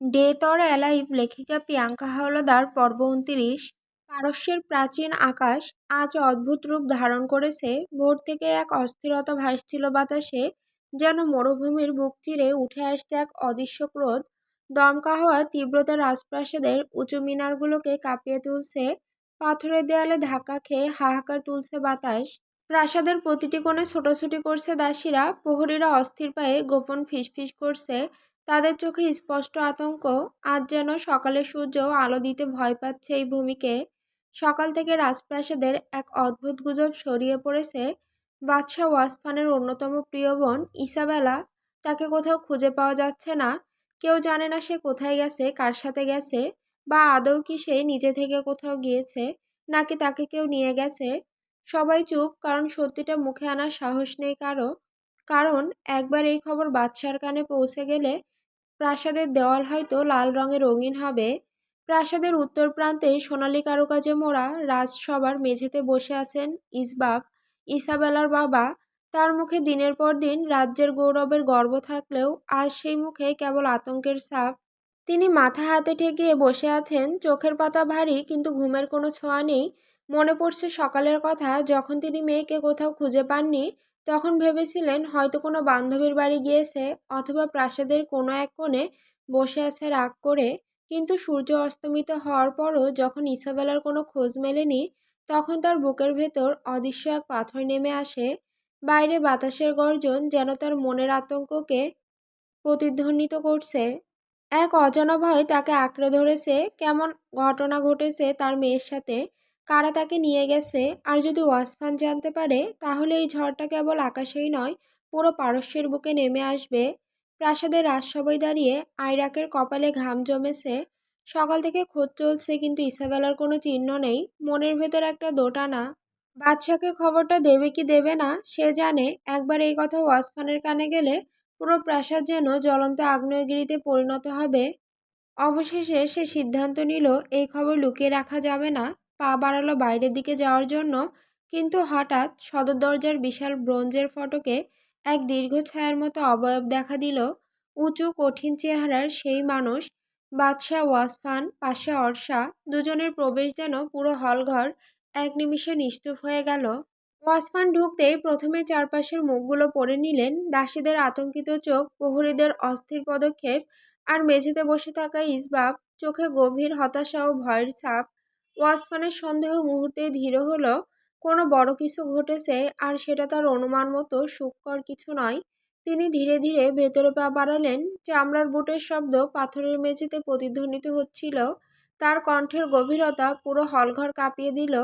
Death or alive লেখিকা প্রিয়াঙ্কা হাওলাদার পর্ব ২৯। পারস্যের প্রাচীন আকাশ আজ অদ্ভুত রূপ ধারণ করেছে। ভোর থেকে এক অস্থিরতা ভাসছিল বাতাসে, যেন মরুভূমির বুক চিরে উঠে আসতে এক অদৃশ্য ক্রোধ। দমকা হওয়া তীব্রতা রাজপ্রাসাদের উঁচু মিনারগুলোকে কাঁপিয়ে তুলছে। পাথরের দেয়ালে ধাক্কা খেয়ে হাহাকার তুলছে বাতাস। প্রাসাদের প্রতিটি কোণে ছোটাছুটি করছে দাসীরা, প্রহরীরা অস্থির পায়ে গোপন ফিসফিস করছে। তাদের চোখে স্পষ্ট আতঙ্ক। আজ যেন সকালের সূর্য আলো দিতে ভয় পাচ্ছে এই ভূমিকে। সকাল থেকে রাজপ্রাসাদের এক অদ্ভুত গুজব ছড়িয়ে পড়েছে। বাদশাহ ওয়াসফানের অন্যতম প্রিয় বোন ইসাবেলা, তাকে কোথাও খুঁজে পাওয়া যাচ্ছে না। কেউ জানে না সে কোথায় গেছে, কার সাথে গেছে, বা আদৌ কি সে নিজে থেকে কোথাও গিয়েছে, নাকি তাকে কেউ নিয়ে গেছে। সবাই চুপ, কারণ সত্যিটা মুখে আনার সাহস নেই কারো। কারণ একবার এই খবর বাদশার কানে পৌঁছে গেলে প্রাসাদের দেওয়াল হয়তো লাল রঙে রঙিন হবে। প্রাসাদের উত্তর প্রান্তে সোনালী কারুকাজে মোড়া রাজসভার মেঝেতে বসে আছেন ইসবাব, ইসাবেলার বাবা। তার মুখে দিনের পর দিন রাজ্যের গৌরবের গর্ব থাকলেও আজ সেই মুখে কেবল আতঙ্কের ছাপ। তিনি মাথা হাতে ঠেকিয়ে বসে আছেন, চোখের পাতা ভারী, কিন্তু ঘুমের কোনো ছোঁয়া নেই। মনে পড়ছে সকালের কথা, যখন তিনি মেয়েকে কোথাও খুঁজে পাননি। তখন ভেবেছিলেন হয়তো কোনো বান্ধবীর বাড়ি গিয়েছে, অথবা প্রাসাদের কোনো এক কোণে বসে আছে রাগ করে। কিন্তু সূর্য অস্তমিত হওয়ার পরও যখন ইসাবেলার কোনো খোঁজ মেলেনি, তখন তার বুকের ভেতর অদৃশ্য এক পাথর নেমে আসে। বাইরে বাতাসের গর্জন যেন তার মনের আতঙ্ককে প্রতিধ্বনিত করছে। এক অজানা ভয় তাকে আঁকড়ে ধরেছে। কেমন ঘটনা ঘটেছে তার মেয়ের সাথে, কারা তাকে নিয়ে গেছে। আর যদি ওয়াসফান জানতে পারে, তাহলে এই ঝড়টা কেবল আকাশেই নয়, পুরো পারস্যের বুকে নেমে আসবে। প্রাসাদের রাজসভায় দাঁড়িয়ে আইরাকের কপালে ঘাম জমেছে। সকাল থেকে খোঁজ চলছে, কিন্তু ইসাবেলার কোনো চিহ্ন নেই। মনের ভেতর একটা দোটানা। বাদশাকে খবরটা দেবে কি দেবে না সে জানে। একবার এই কথা ওয়াসফানের কানে গেলে পুরো প্রাসাদ যেন জ্বলন্ত আগ্নেয়গিরিতে পরিণত হবে। অবশেষে সে সিদ্ধান্ত নিল এই খবর লুকিয়ে রাখা যাবে না। পা বাড়ালো বাইরের দিকে যাওয়ার জন্য, কিন্তু হঠাৎ সদর দরজার বিশাল ব্রোঞ্জের ফটকে এক দীর্ঘ ছায়ার মতো অবয়ব দেখা দিল। উঁচু কঠিন চেহারার সেই মানুষ, বাদশাহ ওয়াসফান, পাশে অর্ষা। দুজনের প্রবেশ যেন পুরো হলঘর এক নিমিষে নিস্তুপ হয়ে গেল। ওয়াসফান ঢুকতেই প্রথমে চারপাশের মুখগুলো পড়ে নিলেন। দাসীদের আতঙ্কিত চোখ, প্রহরীদের অস্থির পদক্ষেপ, আর মেঝেতে বসে থাকা ইসবাব, চোখে গভীর হতাশা ও ভয়ের ছাপ। ওয়াসফানের সন্দেহ মুহূর্তেই ধীর হলো। কোনো বড় কিছু ঘটেছে, আর সেটা তার অনুমান মতো সুখকর কিছু নয়। তিনি ধীরে ধীরে ভেতরে পা বাড়ালেন। চামড়ার বুটের শব্দ পাথরের মেঝেতে প্রতিধ্বনিত হচ্ছিল। তার কণ্ঠের গভীরতা পুরো হলঘর কাঁপিয়ে দিল।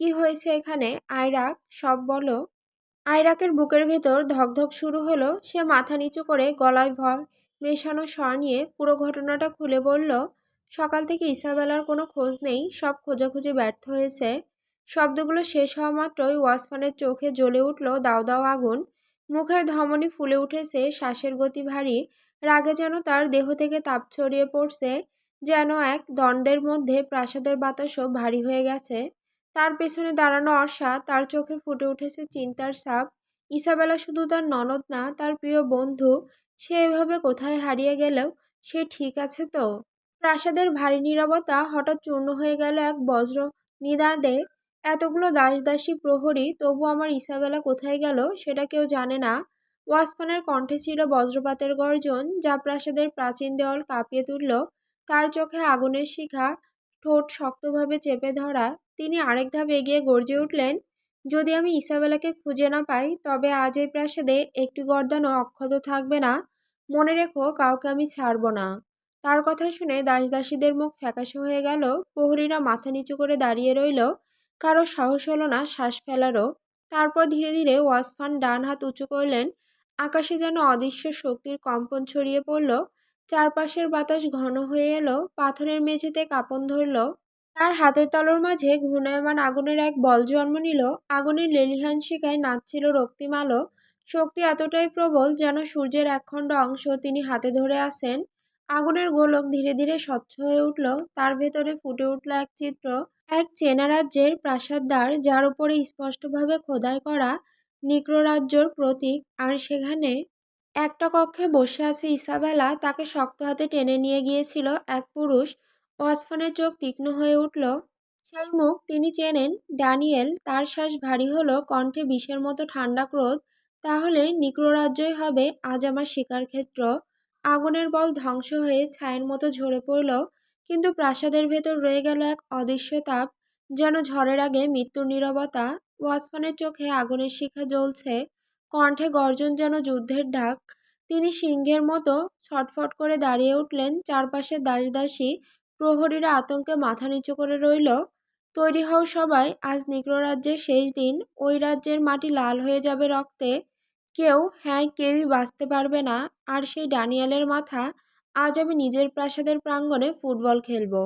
কি হয়েছে এখানে, আইরাক? সব বলো। আইরাকের বুকের ভেতর ধকধক শুরু হলো। সে মাথা নিচু করে গলায় ভর মেশানো স্বর নিয়ে পুরো ঘটনাটা খুলে বলল। সকাল থেকে ইসাবেলার কোনো খোঁজ নেই, সব খোঁজাখুঁজি ব্যর্থ হয়েছে। শব্দগুলো শেষ হওয়া মাত্রই ওয়াসফানের চোখে জ্বলে উঠল দাউ দাউ আগুন। মুখের ধমনী ফুলে উঠেছে, শ্বাসের গতি ভারী। রাগে যেন তার দেহ থেকে তাপ ছড়িয়ে পড়ছে। যেন এক দণ্ডের মধ্যে প্রাসাদের বাতাসও ভারী হয়ে গেছে। তার পেছনে দাঁড়ানো অর্ষা, তার চোখে ফুটে উঠেছে চিন্তার ছাপ। ইসাবেলা শুধু তার ননদ না, তার প্রিয় বন্ধু। সে এভাবে কোথায় হারিয়ে গেলেও সে ঠিক আছে তো? প্রাসাদের ভারী নীরবতা হঠাৎ চূর্ণ হয়ে গেল এক বজ্র নিনাদে। এতগুলো দাসদাসী প্রহরী, তবু আমার ইসাবেলা কোথায় গেল সেটা কেউ জানে না। ওয়াসফানের কণ্ঠে ছিল বজ্রপাতের গর্জন, যা প্রাসাদের প্রাচীন দেওয়াল কাঁপিয়ে তুলল। তার চোখে আগুনের শিখা, ঠোঁট শক্তভাবে চেপে ধরা। তিনি আরেক ধাপ এগিয়ে গর্জে উঠলেন, যদি আমি ইসাবেলাকে খুঁজে না পাই, তবে আজ এই প্রাসাদে একটি গর্দানও অক্ষত থাকবে না। মনে রেখো, কাউকে আমি ছাড়ব না। তার কথা শুনে দাসদাসীদের মুখ ফ্যাকাশে হয়ে গেল। প্রহরীরা মাথা নিচু করে দাঁড়িয়ে রইল। কারো সাহস হলো না শ্বাস ফেলারও। তারপর ধীরে ধীরে ওয়াসফান ডান হাত উঁচু করলেন। আকাশে যেন অদৃশ্য শক্তির কম্পন ছড়িয়ে পড়ল। চারপাশের বাতাস ঘন হয়ে এলো, পাথরের মেঝেতে কাঁপন ধরল। তার হাতের তালুর মাঝে ঘূর্ণায়মান আগুনের এক বল জন্ম নিল। আগুনের লেলিহান শিখায় নাচছিল রক্তিম আলো। শক্তি এতটাই প্রবল যেন সূর্যের একখণ্ড অংশ তিনি হাতে ধরে আছেন। আগুনের গোলক ধীরে ধীরে স্বচ্ছ হয়ে উঠল। তার ভেতরে ফুটে উঠল এক চিত্র, এক চেনা রাজ্যের প্রাসাদদ্বার, যার উপরে স্পষ্টভাবে খোদাই করা নিক্রোরাজ্যর প্রতীক। আর সেখানে একটা কক্ষে বসে আছে ইসাবেলা, তাকে শক্ত হাতে টেনে নিয়ে গিয়েছিল এক পুরুষ। ওয়াসফানের চোখ তীক্ষ্ণ হয়ে উঠল। সেই মুখ তিনি চেনেন, ড্যানিয়েল। তার শ্বাস ভারী হলো, কণ্ঠে বিষের মতো ঠান্ডা ক্রোধ। তাহলে নিগ্রোরাজ্যই হবে আজ আমার শিকার ক্ষেত্র। আগুনের বল ধ্বংস হয়ে ছায়ের মতো ঝরে পড়ল, কিন্তু প্রাসাদের ভেতর রয়ে গেল এক অদৃশ্য তাপ, যেন ঝড়ের আগে মৃত্যুর নীরবতা। ওয়াসফানের চোখে আগুনের শিখা জ্বলছে, কণ্ঠে গর্জন যেন যুদ্ধের ডাক। তিনি সিংহের মতো ছটফট করে দাঁড়িয়ে উঠলেন। চারপাশে দাসদাসী প্রহরীরা আতঙ্কে মাথা নিচু করে রইল। তৈরি হও সবাই, আজ নিগ্রোরাজ্যের শেষ দিন। ওই রাজ্যের মাটি লাল হয়ে যাবে রক্তে। কেউ, হ্যাঁ কেউই বাঁচতে পারবে না। আর সেই ড্যানিয়েলের মাথা, আজ আমি নিজের প্রাসাদের প্রাঙ্গণে ফুটবল খেলবো।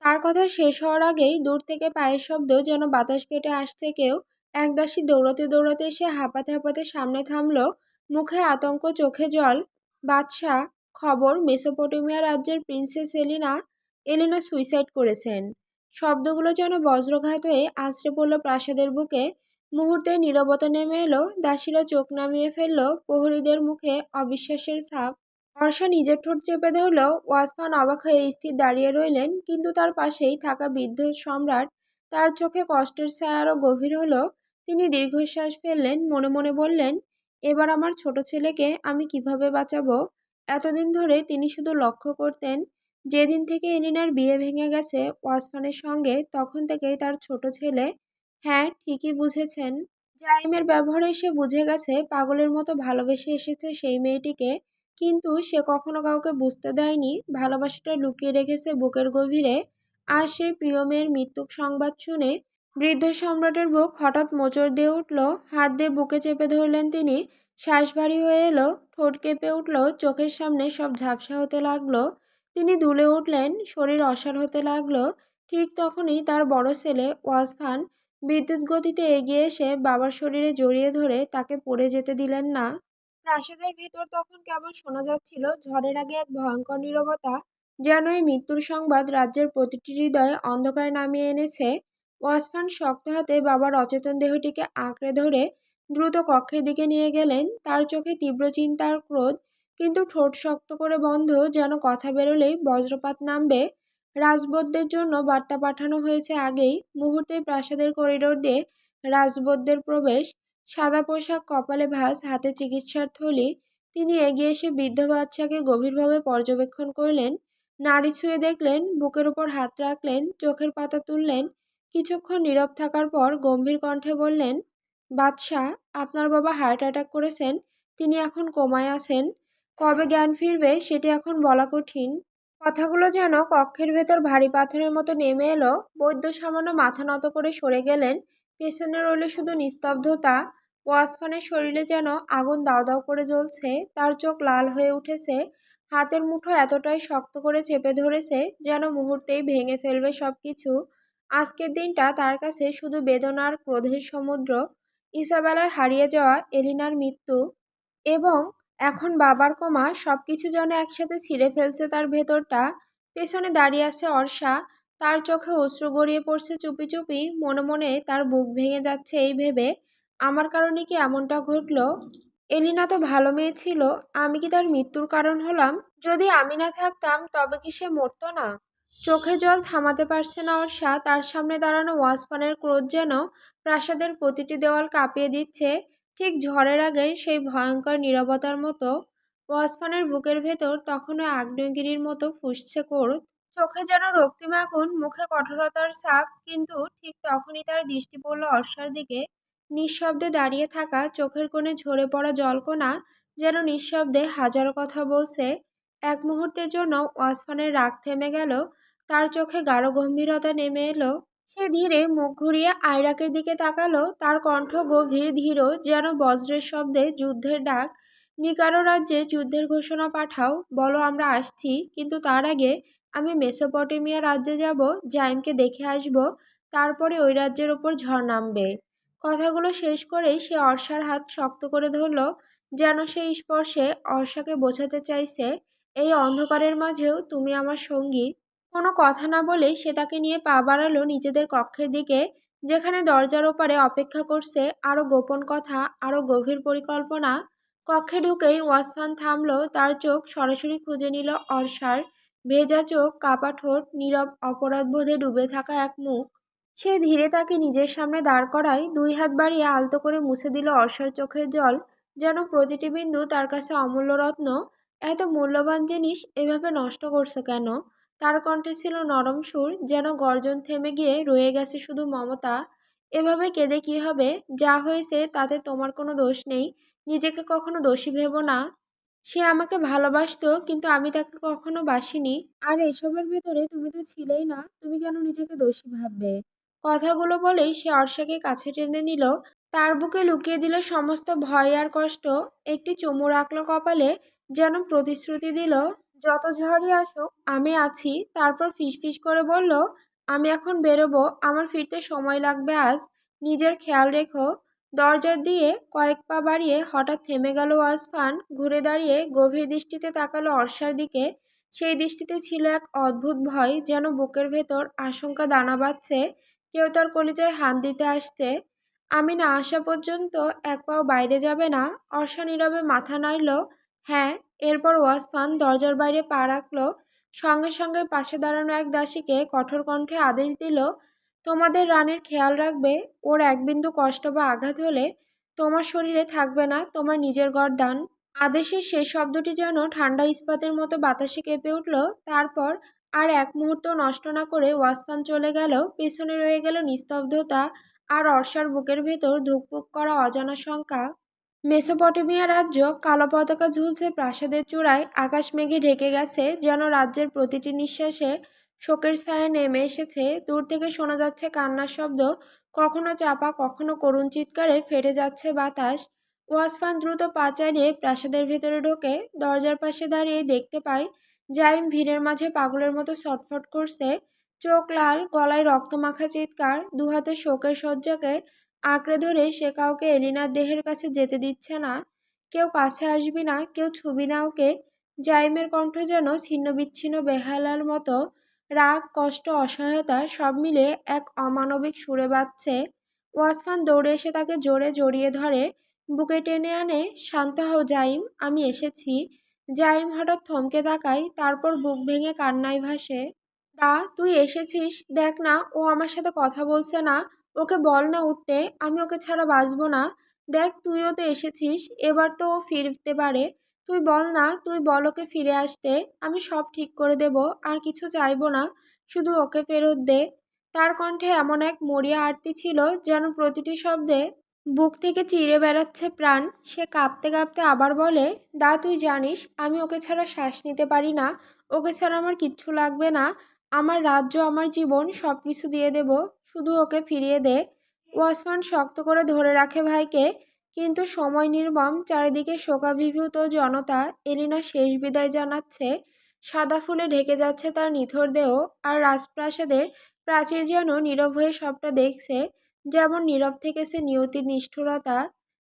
তার কথা শেষ হওয়ার আগেই দূর থেকে পায়ের শব্দ যেন বাতাস কেটে আসছে কেউ। এক দাসী দৌড়াতে দৌড়াতে এসে হাঁপাতে হাঁপাতে সামনে থামলো, মুখে আতঙ্ক, চোখে জল। বাদশাহ, খবর, মেসোপটেমিয়া রাজ্যের প্রিন্সেস এলিনা, এলিনা সুইসাইড করেছেন। শব্দগুলো যেন বজ্রঘাত হয়ে আছড়ে পড়ল প্রাসাদের বুকে। মুহূর্তে নীরবতা নেমে এলো, দাসীরা চোখ নামিয়ে ফেলল, প্রহরীদের মুখে অবিশ্বাসের ছাপ। বর্ষা নিজের ঠোঁট চেপে ধরল। ওয়াসফান অবাক হয়ে স্থির দাঁড়িয়ে রইলেন, কিন্তু তার পাশেই থাকা বৃদ্ধ সম্রাট, তার চোখে কষ্টের ছায়া আরো গভীর হলো। তিনি দীর্ঘশ্বাস ফেললেন, মনে মনে বললেন, এবার আমার ছোট ছেলেকে আমি কিভাবে বাঁচাবো। এতদিন ধরে তিনি শুধু লক্ষ্য করতেন। যেদিন থেকে এলিনার বিয়ে ভেঙে গেছে ওয়াসফানের সঙ্গে, তখন থেকেই তার ছোট ছেলে। হ্যাঁ, ঠিকই বুঝেছেন। জাইমের ব্যবহারে সে বুঝে গেছে পাগলের মতো ভালোবেসে এসেছে সেই মেয়েটিকে। কিন্তু সে কখনো কাউকে বুঝতে দেয়নি, ভালোবাসাটা লুকিয়ে রেখেছে বুকের গভীরে। আর সেই প্রিয় মেয়ের মৃত্যুর সংবাদ শুনে বৃদ্ধ সম্রাটের বুক হঠাৎ মোচড় দিয়ে উঠল। হাত দিয়ে বুকে চেপে ধরলেন তিনি। শ্বাস ভারী হয়ে এলো, ঠোঁট কেঁপে উঠল, চোখের সামনে সব ঝাপসা হতে লাগলো। তিনি দুলে উঠলেন, শরীর অসাড় হতে লাগলো। ঠিক তখনই তার বড় ছেলে ওয়াসফান বিদ্যুৎ গতিতে এগিয়ে এসে বাবার শরীরে জড়িয়ে ধরে তাকে পড়ে যেতে দিলেন না। প্রাসাদের ভেতর তখন কেবল শোনা যাচ্ছিল ঝড়ের আগে এক ভয়ঙ্কর নীরবতা, যেন এই মৃত্যুর সংবাদ রাজ্যের প্রতিটি হৃদয়ে অন্ধকার নামিয়ে এনেছে। ওয়াসফান শক্ত হাতে বাবার অচেতন দেহটিকে আঁকড়ে ধরে দ্রুত কক্ষের দিকে নিয়ে গেলেন। তার চোখে তীব্র চিন্তার ক্রোধ, কিন্তু ঠোঁট শক্ত করে বন্ধ, যেন কথা বেরোলেই বজ্রপাত নামবে। রাজবৈদ্যের জন্য বার্তা পাঠানো হয়েছে আগেই। মুহূর্তেই প্রাসাদের করিডোর দিয়ে রাজবৈদ্যের প্রবেশ। সাদা পোশাক, কপালে ভাঁজ, হাতে চিকিৎসার থলি। তিনি এগিয়ে এসে বৃদ্ধ বাদশাকে গভীরভাবে পর্যবেক্ষণ করলেন। নাড়ি ছুঁয়ে দেখলেন, বুকের উপর হাত রাখলেন, চোখের পাতা তুললেন। কিছুক্ষণ নীরব থাকার পর গম্ভীর কণ্ঠে বললেন, বাদশাহ, আপনার বাবা হার্ট অ্যাটাক করেছেন। তিনি এখন কোমায় আছেন। কবে জ্ঞান ফিরবে সেটি এখন বলা কঠিন। কথাগুলো যেন কক্ষের ভেতর ভারী পাথরের মতো নেমে এলো। বৈদ্য সামান্য মাথা নত করে সরে গেলেন। পেছনে রইল শুধু নিস্তব্ধতা। ওয়াসফানের শরীরে যেন আগুন দাউ দাউ করে জ্বলছে, তার চোখ লাল হয়ে উঠেছে। হাতের মুঠো এতটাই শক্ত করে চেপে ধরেছে যেন মুহূর্তেই ভেঙে ফেলবে সবকিছু। আজকের দিনটা তার কাছে শুধু বেদনার ক্রোধের সমুদ্র। ইসাবেলার হারিয়ে যাওয়া, এলিনার মৃত্যু, এবং এখন বাবার কমা, সবকিছু যেন একসাথে ছিঁড়ে ফেলছে তার ভেতরটা। পেছনে দাঁড়িয়ে আছে অর্ষা, তার চোখে অশ্রু গড়িয়ে পড়ছে চুপি চুপি। মনে মনে তার বুক ভেঙে যাচ্ছে এই ভেবে, আমার কারণে কি এমনটা ঘটলো। এলিনা তো ভালো মেয়ে ছিল, আমি কি তার মৃত্যুর কারণ হলাম। যদি আমি না থাকতাম তবে কি সে মরতো না। চোখের জল থামাতে পারছে না অর্ষা। তার সামনে দাঁড়ানো ওয়াসফানের ক্রোধ যেন প্রাসাদের প্রতিটি দেওয়াল কাঁপিয়ে দিচ্ছে, ঠিক ঝড়ের আগের সেই ভয়ঙ্কর নীরবতার মতো। ওয়াসফানের বুকের ভেতর তখনও আগ্নেয়গিরির মতো ফুঁসছে ক্রোধ। চোখে যেন রক্তিম আগুন, মুখে কঠোরতার ছাপ। কিন্তু ঠিক তখনই তার দৃষ্টি পড়ল অর্ষার দিকে। নিঃশব্দে দাঁড়িয়ে থাকা, চোখের কোণে ঝরে পড়া জলকণা যেন নিঃশব্দে হাজারো কথা বলছে। এক মুহূর্তের জন্য ওয়াসফানের রাগ থেমে গেল, তার চোখে গাঢ় গম্ভীরতা নেমে এলো। সে ধীরে মুখ ঘুরিয়ে আয়রাকের দিকে তাকালো, তার কণ্ঠ গভীর, ধীর, যেন বজ্রের শব্দে যুদ্ধের ডাক। নিকারো রাজ্যে যুদ্ধের ঘোষণা পাঠাও, বলো আমরা আসছি, কিন্তু তার আগে আমি মেসোপটেমিয়া রাজ্যে যাব, জাইমকে দেখে আসব, তারপরে ওই রাজ্যের ওপর ঝড় নামবে। কথাগুলো শেষ করেই সে অর্ষার হাত শক্ত করে ধরল, যেন সেই স্পর্শে অর্ষাকে বোঝাতে চাইছে, এই অন্ধকারের মাঝেও তুমি আমার সঙ্গী। কোনো কথা না বলে সে তাকে নিয়ে পা বাড়ালো নিজেদের কক্ষের দিকে, যেখানে দরজার ওপারে অপেক্ষা করছে আরও গোপন কথা, আরও গভীর পরিকল্পনা। কক্ষে ঢুকেই ওয়াসফান থামলো, তার চোখ সরাসরি খুঁজে নিল অর্ষার। ভেজা চোখ, কাপা ঠোঁট, নীরব অপরাধবোধে ডুবে থাকা এক মুখ। সে ধীরে তাকে নিজের সামনে দাঁড় করায়, দুই হাত বাড়িয়ে আলতো করে মুছে দিল অর্ষার চোখের জল, যেন প্রতিটি বিন্দু তার কাছে অমূল্য রত্ন। এত মূল্যবান জিনিস এভাবে নষ্ট করছো কেন? তার কণ্ঠে ছিল নরম সুর, যেন গর্জন থেমে গিয়ে রয়ে গেছে শুধু মমতা। এভাবে কেঁদে কি হবে? যা হয়েছে তাতে তোমার কোনো দোষ নেই। নিজেকে কখনো দোষী ভেবো না। সে আমাকে ভালোবাসতো, কিন্তু আমি তাকে কখনো বাসিনি। আর এসবের ভেতরে তুমি তো ছিলেই না, তুমি কেন নিজেকে দোষী ভাববে? কথাগুলো বলেই সে অর্ষাকে কাছে টেনে নিল, তার বুকে লুকিয়ে দিল সমস্ত ভয় আর কষ্ট। একটি চুমু রাখলো কপালে, যেন প্রতিশ্রুতি দিল, যত ঝড়ই আসুক আমি আছি। তারপর ফিসফিস করে বলল, আমি এখন বেরোবো, আমার ফিরতে সময় লাগবে আজ। নিজের খেয়াল রেখো। দরজার দিয়ে কয়েক পা বাড়িয়ে হঠাৎ থেমে গেল ওয়াসফান, ঘুরে দাঁড়িয়ে গভীর দৃষ্টিতে তাকালো অর্ষার দিকে। সেই দৃষ্টিতে ছিল এক অদ্ভুত ভয়, যেন বুকের ভেতর আশঙ্কা দানা বাঁধছে, কেউ তার কলিজায় হাত দিতে আসছে। আমি না আসা পর্যন্ত এক পাও বাইরে যাবে না। অর্ষা নীরবে মাথা নাড়ল, হ্যাঁ। এরপর ওয়াসফান দরজার বাইরে পা রাখল, সঙ্গে সঙ্গে পাশে দাঁড়ানো এক দাসীকে কঠোর কণ্ঠে আদেশ দিল, তোমাদের রানীর খেয়াল রাখবে। ওর এক বিন্দু কষ্ট বা আঘাত হলে তোমার শরীরে থাকবে না তোমার নিজের গর্দান। আদেশের শেষ শব্দটি যেন ঠান্ডা ইস্পাতের মতো বাতাসে কেঁপে উঠল। তারপর আর এক মুহূর্ত নষ্ট না করে ওয়াসফান চলে গেল। পেছনে রয়ে গেল নিস্তব্ধতা, আর অর্ষার বুকের ভেতর ধুকপুক করা অজানা শঙ্কা। মেসোপটেমিয়া রাজ্য, কালো পতাকা ঝুলছে প্রাসাদের চূড়ায়, আকাশ মেঘে ঢেকে গেছে, যেন রাজ্যের প্রতিটি নিঃশ্বাসে শোকের ছায়া নেমে এসেছে। দূর থেকে শোনা যাচ্ছে কান্নার শব্দ, কখনো চাপা, কখনো করুণ চিৎকারে ফেটে যাচ্ছে বাতাস। ওয়াসফান দ্রুত পা চালিয়ে প্রাসাদের ভেতরে ঢোকে। দরজার পাশে দাঁড়িয়ে দেখতে পায় জাইম ভিড়ের মাঝে পাগলের মতো ছটফট করছে, চোখ লাল, গলায় রক্তমাখা চিৎকার, দুহাতে শোকের শয্যাকে আঁকড়ে ধরে সে কাউকে এলিনার দেহের কাছে যেতে দিচ্ছে না। কেউ কাছে আসবি না, কেউ ছুবি না ওকে। জাইমের কণ্ঠ যেন ছিন্ন বিচ্ছিন্ন বেহালার মতো, রাগ, কষ্ট, অসহায়তা সব মিলে এক অমানবিক সুরে বাজছে। ওয়াসফান দৌড়ে এসে তাকে জোরে জড়িয়ে ধরে, বুকে টেনে আনে, শান্ত হও জাইম, আমি এসেছি। জাইম হঠাৎ থমকে তাকায়, তারপর বুক ভেঙে কান্নায় ভাসে। দা, তুই এসেছিস, দেখ না ও আমার সাথে কথা বলছে না। ওকে বল না উঠতে, আমি ওকে ছাড়া বাঁচবো না। দেখ, তুইও তো এসেছিস, এবার তো ও ফিরতে পারে। তুই বল না, তুই বল ওকে ফিরে আসতে। আমি সব ঠিক করে দেব, আর কিছু চাইবো না, শুধু ওকে ফেরত দে। তার কণ্ঠে এমন এক মরিয়া আরতি ছিল, যেন প্রতিটি শব্দে বুক থেকে চিরে বেড়াচ্ছে প্রাণ। সে কাঁপতে কাঁপতে আবার বলে, দা, তুই জানিস আমি ওকে ছাড়া শ্বাস নিতে পারি না। ওকে ছাড়া আমার কিচ্ছু লাগবে না। আমার রাজ্য, আমার জীবন সব কিছু দিয়ে দেব, শুধু ওকে ফিরিয়ে দে। ওয়াসমান শক্ত করে ধরে রাখে ভাইকে, কিন্তু সময় নির্মম, চারিদিকে শোকাভিভূত জনতা। এলিনা শেষ বিদায় জানাচ্ছে, সাদা ফুলে ঢেকে যাচ্ছে তার নিথর দেহ, আর রাজপ্রাসাদের প্রাচীর যেন নীরব হয়ে সবটা দেখছে, যেমন নীরব থেকেছে নিয়তির নিষ্ঠুরতা।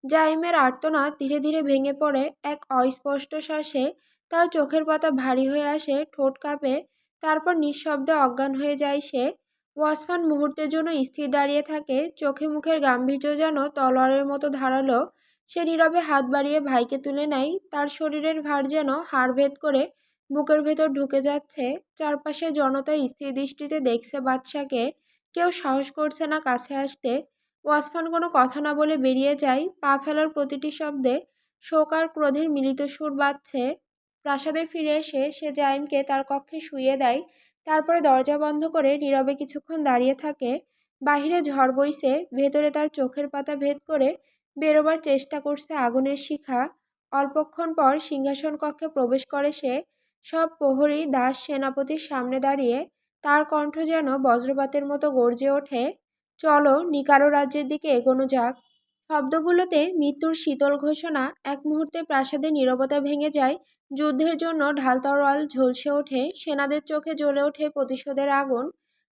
জাইমের আর্তনাদ ধীরে ধীরে ভেঙে পড়ে এক অস্পষ্ট শ্বাসে, তার চোখের পাতা ভারী হয়ে আসে, ঠোঁট কাঁপে, তারপর নিঃশব্দে অজ্ঞান হয়ে যায় সে। ওয়াসফান মুহূর্তের জন্য স্থির দাঁড়িয়ে থাকে, চোখে মুখের গাম্ভীর্য যেন তলোয়ারের মতো ধারালো। সে নীরবে হাত বাড়িয়ে ভাইকে তুলে নেয়, তার শরীরের ভার যেন হাড় ভেদ করে বুকের ভেতর ঢুকে যাচ্ছে। চারপাশে জনতা স্থির দৃষ্টিতে দেখছে বাদশাকে, কেউ সাহস করছে না কাছে আসতে। ওয়াসফান কোনো কথা না বলে বেরিয়ে যায়, পা ফেলার প্রতিটি শব্দে শোক আর ক্রোধের মিলিত সুর বাজছে। প্রাসাদে ফিরে এসে সে জাইমকে তার কক্ষে শুইয়ে দেয়, তারপরে দরজা বন্ধ করে নীরবে কিছুক্ষণ দাঁড়িয়ে থাকে। বাহিরে ঝড় বইছে, ভেতরে তার চোখের পাতা ভেদ করে বেরোবার চেষ্টা করছে আগুনের শিখা। অল্পক্ষণ পর সিংহাসন কক্ষে প্রবেশ করে সে। সব প্রহরী, দাস, সেনাপতির সামনে দাঁড়িয়ে, তার কণ্ঠ যেন বজ্রপাতের মতো গর্জে ওঠে, চলো, নিকারো রাজ্যের দিকে এগোনো যাক। শব্দগুলোতে মৃত্যুর শীতল ঘোষণা। এক মুহূর্তে প্রাসাদের নীরবতা ভেঙে যায়, যুদ্ধের জন্য ঢাল তরোয়াল ঝলসে ওঠে, সেনাদের চোখে জ্বলে ওঠে প্রতিশোধের আগুন।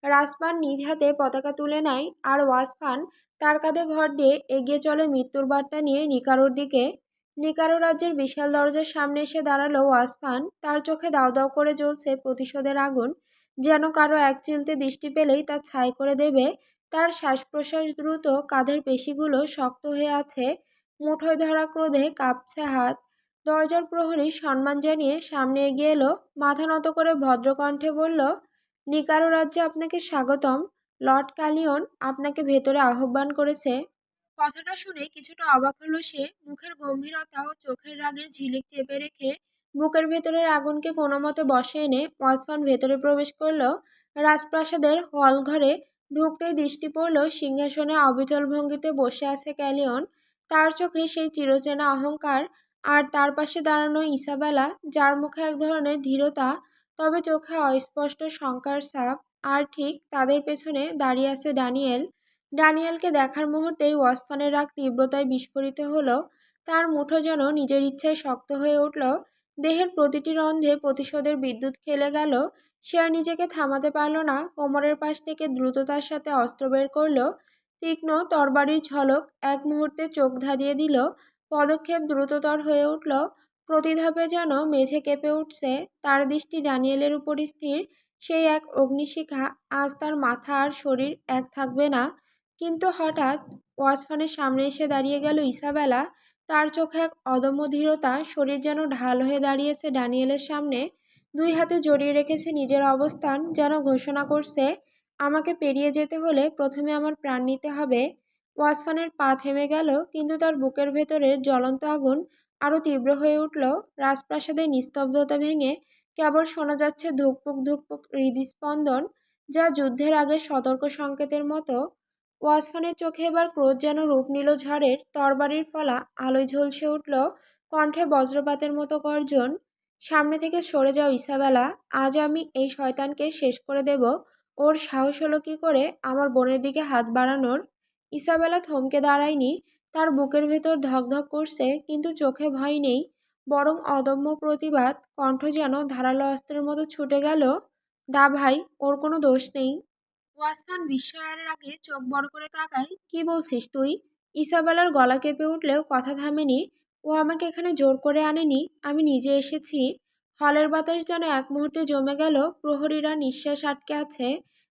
রাসপান নিজ হাতে পতাকা তুলে নেয়, আর ওয়াসফান তার কাঁধে ভর দিয়ে এগিয়ে চলে মৃত্যুর বার্তা নিয়ে নিকারোর দিকে। নিকারো রাজ্যের বিশাল দরজার সামনে এসে দাঁড়ালো ওয়াসফান, তার চোখে দাউ দাউ করে জ্বলছে প্রতিশোধের আগুন, যেন কারো এক চিলতে দৃষ্টি পেলেই তা ছাই করে দেবে। তার শ্বাস প্রশ্বাস দ্রুত, কাঁধের পেশিগুলো শক্ত হয়ে আছে, মুঠোয় ধরা ক্রোধে কাঁপছে হাত। দরজার প্রহরী সম্মান জানিয়ে সামনে এগিয়ে এলো, মাথা নত করে ভদ্রকণ্ঠে বলল, নিকারো রাজ্যে আপনাকে স্বাগতম। লর্ড কালিয়ন আপনাকে ভেতরে আহ্বান করেছে। কথাটা শুনে কিছুটা অবাক হলো সে। মুখের গম্ভীরতা ও চোখের রাগের ঝিলিক চেপে রেখে বুকের ভেতরের আগুনকে কোনো মতে বশে এনে ওয়াসফান ভেতরে প্রবেশ করলো। রাজপ্রাসাদের হল ঘরে ঢুকতেই দৃষ্টি পড়ল সিংহাসনে অবিচল ভঙ্গিতে বসে আছে ক্যালিয়ন। তার চোখে সেই চিরচেনা অহংকার, আর তার পাশে দাঁড়ানো ইসাবেলা, যার মুখে এক ধরনের ধীরতা, তবে চোখে অস্পষ্ট শঙ্কার ছাপ। আর ঠিক তাদের পেছনে দাঁড়িয়ে আছে ড্যানিয়েল। ড্যানিয়েলকে দেখার মুহূর্তেই ওয়াসফানের রাগ তীব্রতায় বিস্ফোরিত হলো। তার মুঠো যেন নিজের ইচ্ছায় শক্ত হয়ে উঠল। দেহের প্রতিটি রন্ধ্রে প্রতিশোধের বিদ্যুৎ খেলে গেল। সে আর নিজেকে থামাতে পারল না। কোমরের পাশ থেকে দ্রুততার সাথে অস্ত্র বের করল। তীক্ষ্ণ তরবারির ঝলক এক মুহূর্তে চোখ ধাঁধিয়ে দিল। পদক্ষেপ দ্রুততর হয়ে উঠল। প্রতি ধাপে যেন মেঝে কেঁপে উঠছে। তার দৃষ্টি ড্যানিয়েলের উপর স্থির। সেই এক অগ্নিশিখা। আজ তার মাথা আর শরীর এক থাকবে না। কিন্তু হঠাৎ ওয়াসফানের সামনে এসে দাঁড়িয়ে গেল ইসাবেলা। তার চোখে এক অদম্য ধীরতা, শরীর যেন ঢাল হয়ে দাঁড়িয়েছে ড্যানিয়েলের সামনে। দুই হাতে জড়িয়ে রেখেছে নিজের অবস্থান, যেন ঘোষণা করছে, আমাকে পেরিয়ে যেতে হলে প্রথমে আমার প্রাণ নিতে হবে। ওয়াসফানের পা থেমে গেল, কিন্তু তার বুকের ভেতরের জ্বলন্ত আগুন আরও তীব্র হয়ে উঠল। রাজপ্রাসাদের নিস্তব্ধতা ভেঙে কেবল শোনা যাচ্ছে ধুকপুক ধুকপুক হৃদস্পন্দন, যা যুদ্ধের আগে সতর্ক সংকেতের মতো। ওয়াসফানের চোখে এবার ক্রোধ যেন রূপ নিল ঝড়ের। তরবারির ফলা আলোয় ঝলসে উঠল, কণ্ঠে বজ্রপাতের মতো গর্জন, সামনে থেকে সরে যাও ইসাবেলা। আজ আমি এই শয়তানকে শেষ করে দেব। ওর সাহস হলো কি করে আমার বোনের দিকে হাত বাড়ানোর? ইসাবেলা থমকে দাঁড়ায়নি। তার বুকের ভেতর ধকধক করছে, কিন্তু চোখে ভয় নেই, বরং অদম্য প্রতিবাদ। কণ্ঠ যেন ধারালো অস্ত্রের মতো ছুটে গেল, দা ভাই, ওর কোনো দোষ নেই। ওয়াসমান বিস্ময়ের আগে চোখ বড় করে তাকায়। কি বলছিস তুই? ইসাবেলার গলা কেঁপে উঠলেও কথা থামেনি। ও আমাকে এখানে জোর করে আনেনি, আমি নিজে এসেছি। হলের বাতাস যেন এক মুহূর্তে জমে গেল। প্রহরীরা নিঃশ্বাস আটকে আছে।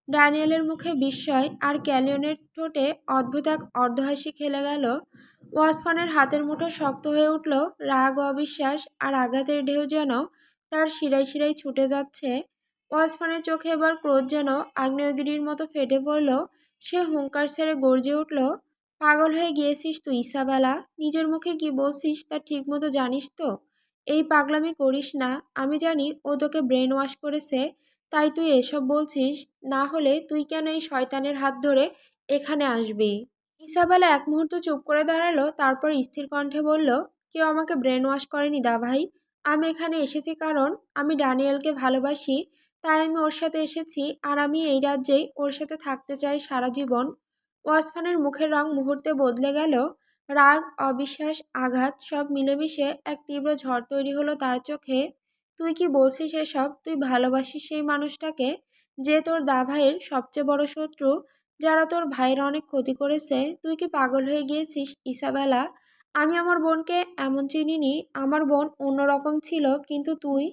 ড্যানিয়েলের মুখে বিস্ময়, আর ক্যালিয়নের ঠোঁটে অদ্ভুত এক অর্ধহাসি খেলে গেল। ওয়াসমানের হাতের মুঠো শক্ত হয়ে উঠল। রাগ, অবিশ্বাস আর আঘাতের ঢেউ যেন তার শিরায় শিরায় ছুটে যাচ্ছে। ওয়াসফানের চোখে এবার ক্রোধ যেন আগ্নেয়গিরির মতো ফেটে পড়ল। সে হুঙ্কার ছেড়ে গর্জে উঠল, পাগল হয়ে গিয়েছিস তুই ইসাবেলা? নিজের মুখে কি বলছিস তা ঠিক মতো জানিস তো? এই পাগলামি করিস না। আমি জানি ও তোকে ব্রেন ওয়াশ করেছে, তাই তুই এসব বলছিস। না হলে তুই কেন এই শয়তানের হাত ধরে এখানে আসবি? ইসাবেলা এক মুহূর্ত চুপ করে দাঁড়ালো, তারপর স্থির কণ্ঠে বলল, কেউ আমাকে ব্রেন ওয়াশ করেনি দা ভাই। আমি এখানে এসেছি কারণ আমি ড্যানিয়েলকে ভালোবাসি। তাই আমি ওর সাথে এসেছি, আর আমি এই রাজ্যেই ওর সাথে থাকতে চাই সারা জীবন। ওয়াসফানের মুখের রং মুহূর্তে বদলে গেল। রাগ, অবিশ্বাস, আঘাত সব মিলেমিশে এক তীব্র ঝড় তৈরি হলো তার চোখে। তুই কি বলছিস এসব? তুই ভালোবাসিস সেই মানুষটাকে, যে তোর দা ভাইয়ের সবচেয়ে বড় শত্রু, যারা তোর ভাইয়ের অনেক ক্ষতি করেছে। তুই কি পাগল হয়ে গিয়েছিস ইসাবেলা? আমি আমার বোনকে এমন চিনিনি। আমার বোন অন্যরকম ছিল, কিন্তু তুই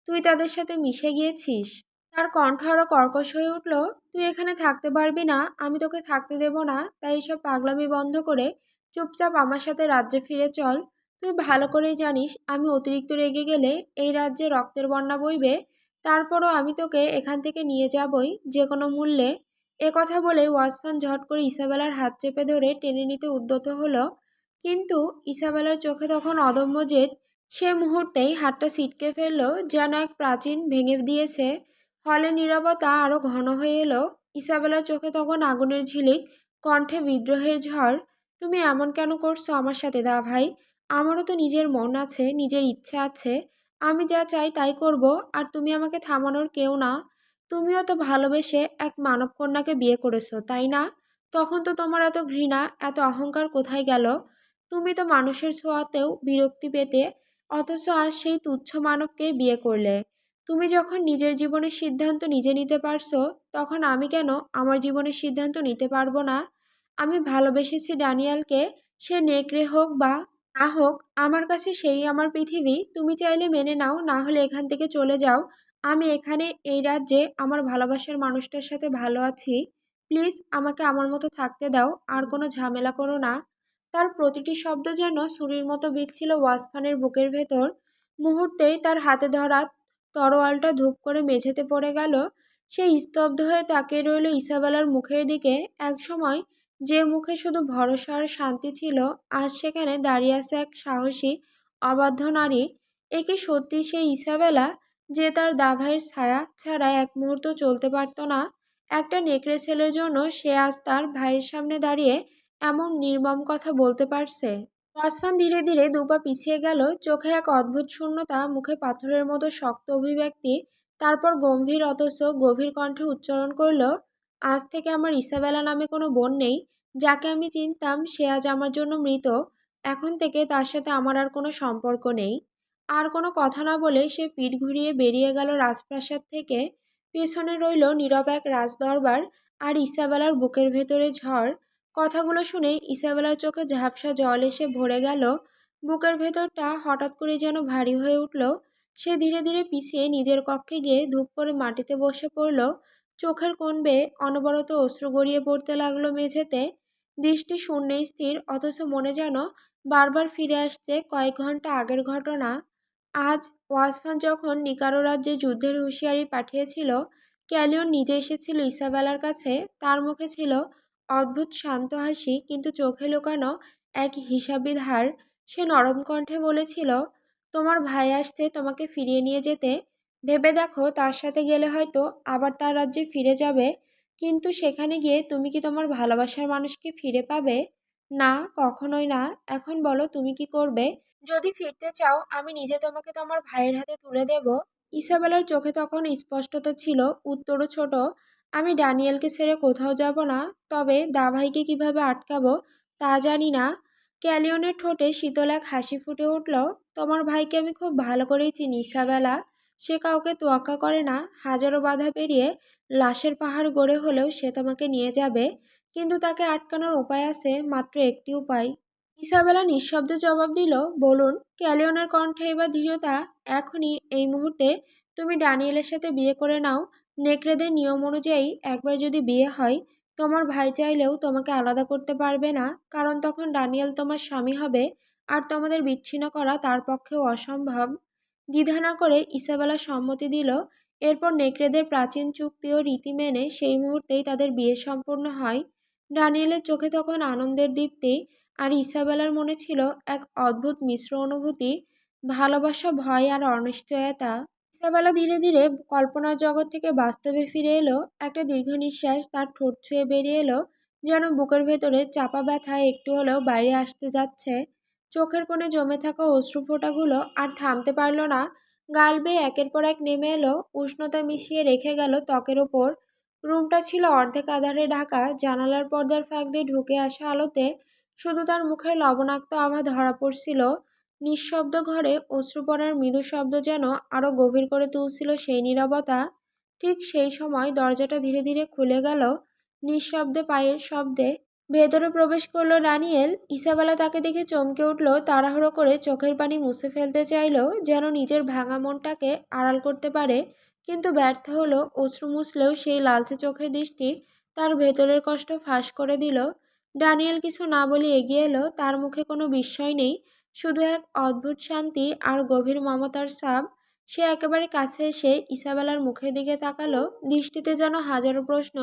তুই তাদের সাথে মিশে গিয়েছিস। তার কণ্ঠ আরো কর্কশ হয়ে উঠল, তুই এখানে থাকতে পারবি না, আমি তোকে থাকতে দেব না। তাই এসব পাগলামি বন্ধ করে চুপচাপ আমার সাথে রাজ্যে ফিরে চল। তুই ভালো করেই জানিস আমি অতিরিক্ত রেগে গেলে এই রাজ্যে রক্তের বন্যা বইবে। তারপরও আমি তোকে এখান থেকে নিয়ে যাবই, যে কোনো মূল্যে। এ কথা বলে ওয়াসফান ঝট করে ইসাবেলার হাত চেপে ধরে টেনে নিতে উদ্যত হলো। কিন্তু ইসাবেলার চোখে তখন অদম্য জেদ। সে মুহূর্তেই হাতটা ছিটকে ফেলল, যেন এক প্রাচীন ভেঙে দিয়েছে। হলে নীরবতা আরো ঘন হয়ে এলো। ইসাবেলার চোখে তখন আগুনের ঝিলিক, কণ্ঠে বিদ্রোহের ঝড়। তুমি এমন কেন করছো আমার সাথে দা ভাই? আমারও তো নিজের মন আছে, নিজের ইচ্ছে আছে। আমি যা চাই তাই করব, আর তুমি আমাকে থামানোর কেউ না। তুমিও তো ভালোবেসে এক মানব কন্যাকে বিয়ে করেছো, তাই না? তখন তো তোমার এত ঘৃণা, এত অহংকার কোথায় গেল? তুমি তো মানুষের ছোঁয়াতেও বিরক্তি পেতে, অথচ আজ সেই তুচ্ছ মানবকে বিয়ে করলে। তুমি যখন নিজের জীবনের সিদ্ধান্ত নিজে নিতে পারছো, তখন আমি কেন আমার জীবনের সিদ্ধান্ত নিতে পারবো না? আমি ভালোবেসেছি ড্যানিয়েলকে। সে নেকড়ে হোক বা না হোক, আমার কাছে সেই আমার পৃথিবী। তুমি চাইলে মেনে নাও, না হলে এখান থেকে চলে যাও। আমি এখানে এই রাজ্যে আমার ভালোবাসার মানুষটার সাথে ভালো আছি। প্লিজ আমাকে আমার মতো থাকতে দাও, আর কোনো ঝামেলা করো না। তার প্রতিটি শব্দ যেন ছুরির মতো বিঁধছিল ওয়াসফানের বুকের ভেতর। মুহূর্তেই তার হাতে ধরা তরোয়ালটা ধূপ করে মেঝেতে পড়ে গেল। সে স্তব্ধ হয়ে তাকিয়ে রইল ইসাবেলার মুখের দিকে। একসময় যে মুখে শুধু ভরসা আর শান্তি ছিল, আজ সেখানে দাঁড়িয়ে আছে এক সাহসী, অবাধ্য নারী। একে সত্যি সেই ইসাবেলা, যে তার দাভাইয়ের ছায়া ছাড়া এক মুহূর্ত চলতে পারত না। একটা নেকড়ে ছেলের জন্য সে আজ তার ভাইয়ের সামনে দাঁড়িয়ে এমন নির্মম কথা বলতে পারছে। ওয়াসফান ধীরে ধীরে দুপা পিছিয়ে গেল, চোখে এক অদ্ভুত শূন্যতা, মুখে পাথরের মতো শক্ত অভিব্যক্তি। তারপর গম্ভীর অথচ গভীর কণ্ঠে উচ্চারণ করল, আজ থেকে আমার ইসাবেলা নামে কোনো বোন নেই। যাকে আমি চিনতাম সে আজ আমার জন্য মৃত। এখন থেকে তার সাথে আমার আর কোনো সম্পর্ক নেই। আর কোনো কথা না বলে সে পিঠ ঘুরিয়ে বেরিয়ে গেল রাজপ্রাসাদ থেকে। পেছনে রইল নীরব এক রাজদরবার আর ইসাবেলার বুকের ভেতরে ঝড়। কথাগুলো শুনে ইসাবেলার চোখে ঝাপসা জল এসে ভরে গেল। বুকের ভেতরটা হঠাৎ করে যেন ভারী হয়ে উঠল। সে ধীরে ধীরে পিছিয়ে নিজের কক্ষে গিয়ে ধূপ করে মাটিতে বসে পড়ল। চোখের কোণ বেয়ে অনবরত অশ্রু গড়িয়ে পড়তে লাগলো মেঝেতে। দৃষ্টি শূন্যে স্থির, অথচ মনে যেন বারবার ফিরে আসছে কয়েক ঘন্টা আগের ঘটনা। আজ ওয়াসফান যখন নিকারো রাজ্যে যুদ্ধের হুঁশিয়ারি পাঠিয়েছিল, ক্যালিয়ন নিজে এসেছিল ইসাবেলার কাছে। তার মুখে ছিল অদ্ভুত শান্ত হাসি, কিন্তু চোখে লুকানো এক হিসাবি ধার। সে নরম কণ্ঠে বলেছিল, তোমার ভাই আসছে তোমাকে ফিরিয়ে নিয়ে যেতে। ভেবে দেখো, তার সাথে গেলে হয়তো আবার তার রাজ্যে ফিরে যাবে, কিন্তু সেখানে গিয়ে তুমি কি তোমার ভালোবাসার মানুষকে ফিরে পাবে? না, কখনোই না। এখন বলো, তুমি কি করবে? যদি ফিরতে চাও, আমি নিজে তোমাকে তোমার ভাইয়ের হাতে তুলে দেব। ইসাবেলার চোখে তখন স্পষ্টতা ছিল, উত্তরও ছোট। আমি ড্যানিয়েলকে ছেড়ে কোথাও যাব না, তবে দাভাইকে কিভাবে আটকাবো তা জানি না। ক্যালিয়নের ঠোঁটে শীতল এক হাসি ফুটে উঠল। তোমার ভাইকে আমি খুব ভালো করেই চিনি ইসাবেলা। সে কাউকে তোয়াক্কা করে না। হাজারো বাধা পেরিয়ে লাশের পাহাড় গড়ে হলেও সে তোমাকে নিয়ে যাবে। কিন্তু তাকে আটকানোর উপায় আছে, মাত্র একটি উপায়। ইসাবেলা নিঃশব্দে জবাব দিল, বলুন। ক্যালিয়নের কণ্ঠে এবার দৃঢ়তা। এখনই, এই মুহূর্তে তুমি ড্যানিয়েলের সাথে বিয়ে করে নাও। নেকড়েদের নিয়ম অনুযায়ী একবার যদি বিয়ে হয়, তোমার ভাই চাইলেও তোমাকে আলাদা করতে পারবে না, কারণ তখন ড্যানিয়েল তোমার স্বামী হবে, আর তোমাদের বিচ্ছিন্ন করা তার পক্ষেও অসম্ভব। দ্বিধা না করে ইসাবেলা সম্মতি দিল। এরপর নেকড়েদের প্রাচীন চুক্তি ও রীতি মেনে সেই মুহূর্তেই তাদের বিয়ে সম্পন্ন হয়। ড্যানিয়েলের চোখে তখন আনন্দের দীপ্তি, আর ইসাবেলার মনে ছিল এক অদ্ভুত মিশ্র অনুভূতি, ভালোবাসা, ভয় আর অনিশ্চয়তা। ইসাবেলা ধীরে ধীরে কল্পনার জগৎ থেকে বাস্তবে ফিরে এলো। একটা দীর্ঘ নিঃশ্বাস তার ঠোঁট ছুঁয়ে বেরিয়ে এলো, যেন বুকের ভেতরে চাপা ব্যথা একটু হলেও বাইরে আসতে যাচ্ছে। চোখের কোণে জমে থাকা অশ্রুফোঁটাগুলো আর থামতে পারল না। গাল বেয়ে একের পর এক নেমে এলো, উষ্ণতা মিশিয়ে রেখে গেল ত্বকের ওপর। রুমটা ছিল অর্ধেক আধারে ঢাকা। জানালার পর্দার ফাঁক দিয়ে ঢুকে আসা আলোতে শুধু তার মুখের লবণাক্ত আভা ধরা পড়ছিল। নিঃশব্দ ঘরে অশ্রু পড়ার মৃদু শব্দ যেন আরো গভীর করে তুলছিল সেই নীরবতা। ঠিক সেই সময় দরজাটা ধীরে ধীরে খুলে গেল, নিঃশব্দে পায়ের শব্দে। ভেতরে প্রবেশ করলো ড্যানিয়েল। ইসাবেলা তাকে দেখে চমকে উঠল, তাড়াহুড়ো করে চোখের পানি মুছে ফেলতে চাইল, যেন নিজের ভাঙা মনটাকে আড়াল করতে পারে, কিন্তু ব্যর্থ হলো। অশ্রু মুছলেও সেই লালচে চোখের দৃষ্টি তার ভেতরের কষ্ট ফাঁস করে দিল। ড্যানিয়েল কিছু না বলে এগিয়ে এলো। তার মুখে কোনো বিস্ময় নেই, শুধু এক অদ্ভুত শান্তি আর গভীর মমতার ছাপ। সে একেবারে কাছে এসে ইসাবেলার মুখের দিকে তাকালো, দৃষ্টিতে যেন হাজারো প্রশ্ন,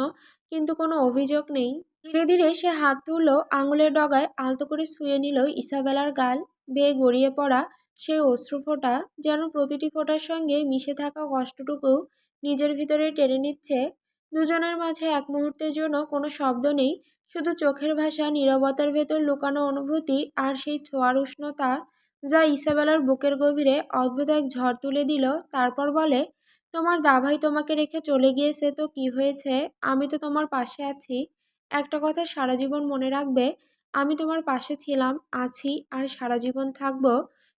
কিন্তু কোনো অভিযোগ নেই। ধীরে ধীরে সে হাত তুলল, আঙুলের ডগায় আলতো করে ছুঁয়ে নিল ইসাবেলার গাল বেয়ে গড়িয়ে পড়া সেই অশ্রুফোঁটা, যেন প্রতিটি ফোঁটার সঙ্গে মিশে থাকা কষ্টটুকু নিজের ভিতরে টেনে নিচ্ছে। দুজনের মাঝে এক মুহূর্তের জন্য কোনো শব্দ নেই, শুধু চোখের ভাষা, নীরবতার ভেতর লুকানো অনুভূতি, আর সেই ছোঁয়ার উষ্ণতা যা ইসাবেলার বুকের গভীরে অদ্ভুত এক ঝড় তুলে দিল। তারপর বলে, তোমার দাভাই তোমাকে রেখে চলে গিয়েছে তো কি হয়েছে, আমি তো তোমার পাশে আছি। একটা কথা সারা জীবন মনে রাখবে, আমি তোমার পাশে ছিলাম, আছি, আর সারা জীবন থাকবো।